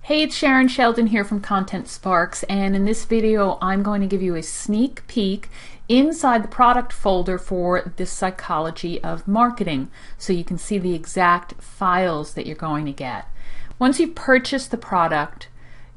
Hey, it's Sharon Sheldon here from Content Sparks, and in this video I'm going to give you a sneak peek inside the product folder for the psychology of marketing so you can see the exact files that you're going to get. Once you purchase the product,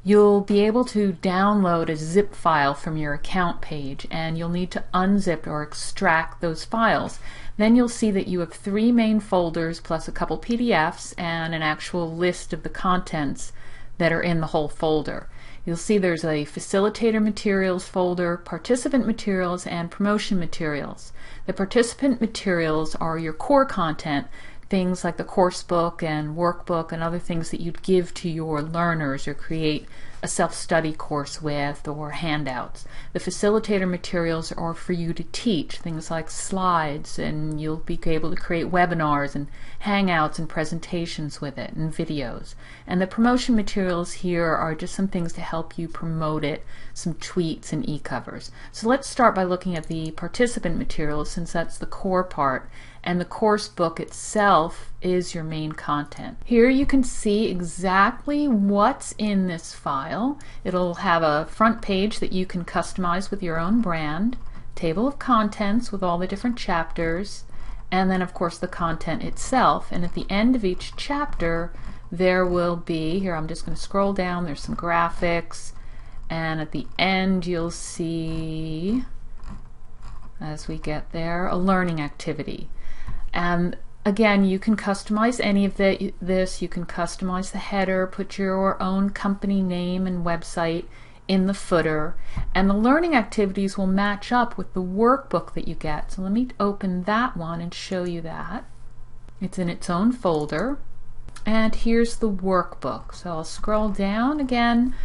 you'll be able to download a zip file from your account page, and you'll need to unzip or extract those files. Then you'll see that you have 3 main folders plus a couple PDFs and an actual list of the contents that are in the whole folder. You'll see there's a facilitator materials folder, participant materials, and promotion materials. The participant materials are your core content, things like the course book and workbook and other things that you'd give to your learners or create a self-study course with, or handouts. The facilitator materials are for you to teach, things like slides, and you'll be able to create webinars and hangouts and presentations with it and videos. And the promotion materials here are just some things to help you promote it, some tweets and e-covers. So let's start by looking at the participant materials, since that's the core part, and the course book itself is your main content. Here you can see exactly what's in this file. It'll have a front page that you can customize with your own brand, table of contents with all the different chapters, and then of course the content itself. And at the end of each chapter there will be, here I'm just going to scroll down, there's some graphics, and at the end you'll see, as we get there, a learning activity. And again, you can customize any of this. You can customize the header, put your own company name and website in the footer, and the learning activities will match up with the workbook that you get. So let me open that one and show you that. It's in its own folder, and here's the workbook. So I'll scroll down again.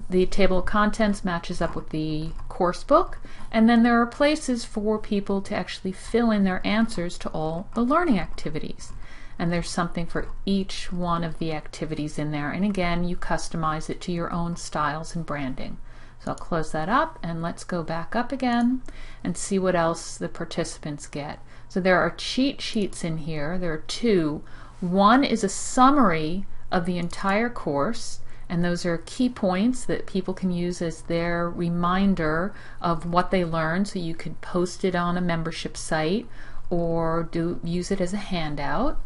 The table of contents matches up with the course book, and then there are places for people to actually fill in their answers to all the learning activities, and there's something for each one of the activities in there, and again you customize it to your own styles and branding. So I'll close that up, and let's go back up again and see what else the participants get. So there are cheat sheets in here. There are 2. One is a summary of the entire course, and those are key points that people can use as their reminder of what they learned, so you could post it on a membership site or use it as a handout.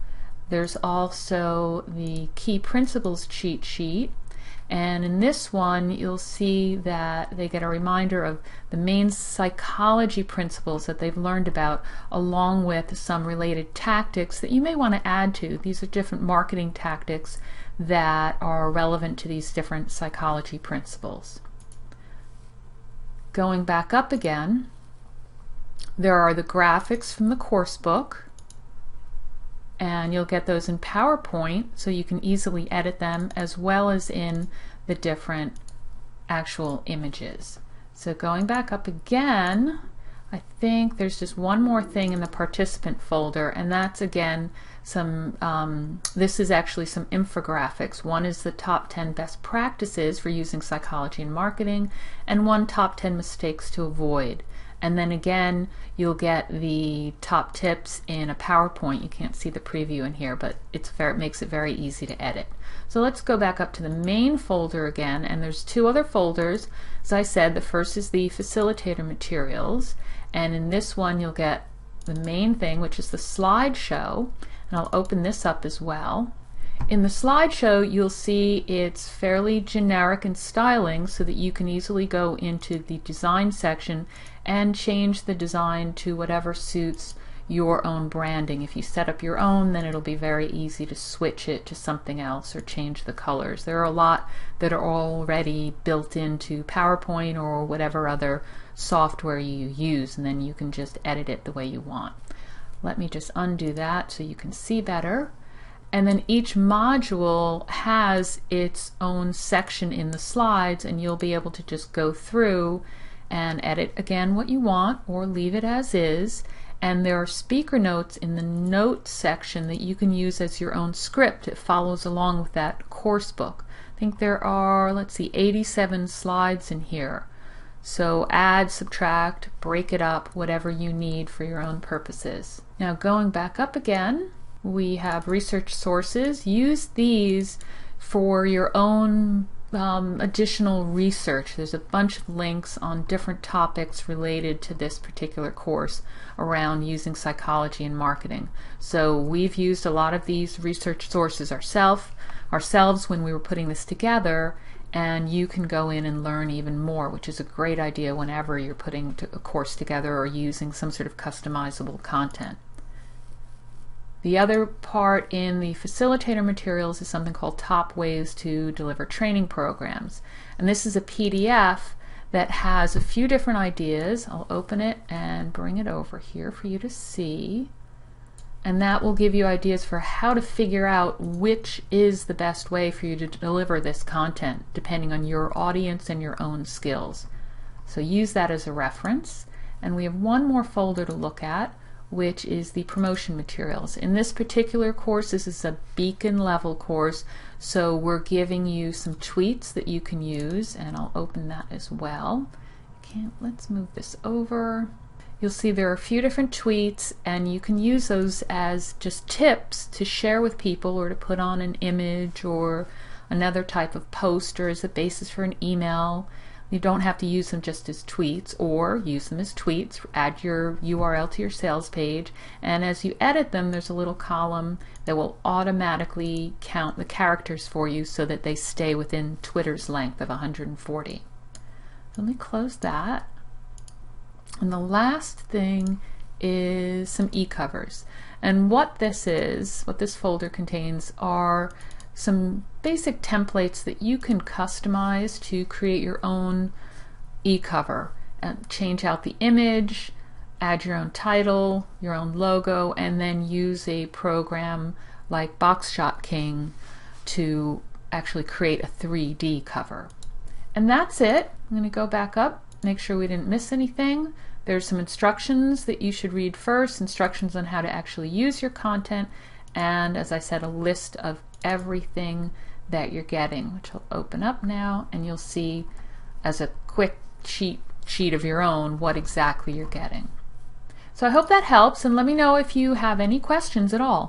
There's also the key principles cheat sheet, and in this one you'll see that they get a reminder of the main psychology principles that they've learned about, along with some related tactics that you may want to add to. These are different marketing tactics that are relevant to these different psychology principles. Going back up again, there are the graphics from the course book, and you'll get those in PowerPoint so you can easily edit them, as well as in the different actual images. So going back up again, I think there's just one more thing in the participant folder, and that's again some, this is actually some infographics. One is the top 10 best practices for using psychology in marketing, and 1 top 10 mistakes to avoid. And then again, you'll get the top tips in a PowerPoint. You can't see the preview in here, but it makes it very easy to edit. So let's go back up to the main folder again, and there's 2 other folders. As I said, the first is the facilitator materials, and in this one you'll get the main thing, which is the slideshow, and I'll open this up as well. In the slideshow you'll see it's fairly generic in styling, so that you can easily go into the design section and change the design to whatever suits your own branding. If you set up your own, then it'll be very easy to switch it to something else or change the colors. There are a lot that are already built into PowerPoint or whatever other software you use, and then you can just edit it the way you want. Let me just undo that so you can see better. And then each module has its own section in the slides, and you'll be able to just go through and edit again what you want or leave it as is. And there are speaker notes in the notes section that you can use as your own script. It follows along with that course book. I think there are, let's see, 87 slides in here. So add, subtract, break it up, whatever you need for your own purposes. Now going back up again, we have research sources. Use these for your own additional research. There's a bunch of links on different topics related to this particular course around using psychology in marketing. So we've used a lot of these research sources ourselves when we were putting this together, and you can go in and learn even more, which is a great idea whenever you're putting a course together or using some sort of customizable content. The other part in the facilitator materials is something called Top Ways to Deliver Training Programs. And this is a PDF that has a few different ideas. I'll open it and bring it over here for you to see. And that will give you ideas for how to figure out which is the best way for you to deliver this content, depending on your audience and your own skills. So use that as a reference. And we have one more folder to look at, which is the promotion materials. In this particular course, this is a beacon level course, so we're giving you some tweets that you can use, and I'll open that as well. Let's move this over. You'll see there are a few different tweets, and you can use those as just tips to share with people or to put on an image or another type of post or as a basis for an email. You don't have to use them just as tweets, or use them as tweets, add your URL to your sales page, and as you edit them, there's a little column that will automatically count the characters for you so that they stay within Twitter's length of 140. Let me close that. And the last thing is some e-covers. And what this folder contains are some basic templates that you can customize to create your own e-cover and change out the image, add your own title, your own logo, and then use a program like Boxshot King to actually create a 3D cover. And that's it. I'm going to go back up, make sure we didn't miss anything. There's some instructions that you should read first, instructions on how to actually use your content, and as I said, a list of everything that you're getting, which I'll open up now, and you'll see as a quick sheet of your own what exactly you're getting. So I hope that helps, and let me know if you have any questions at all.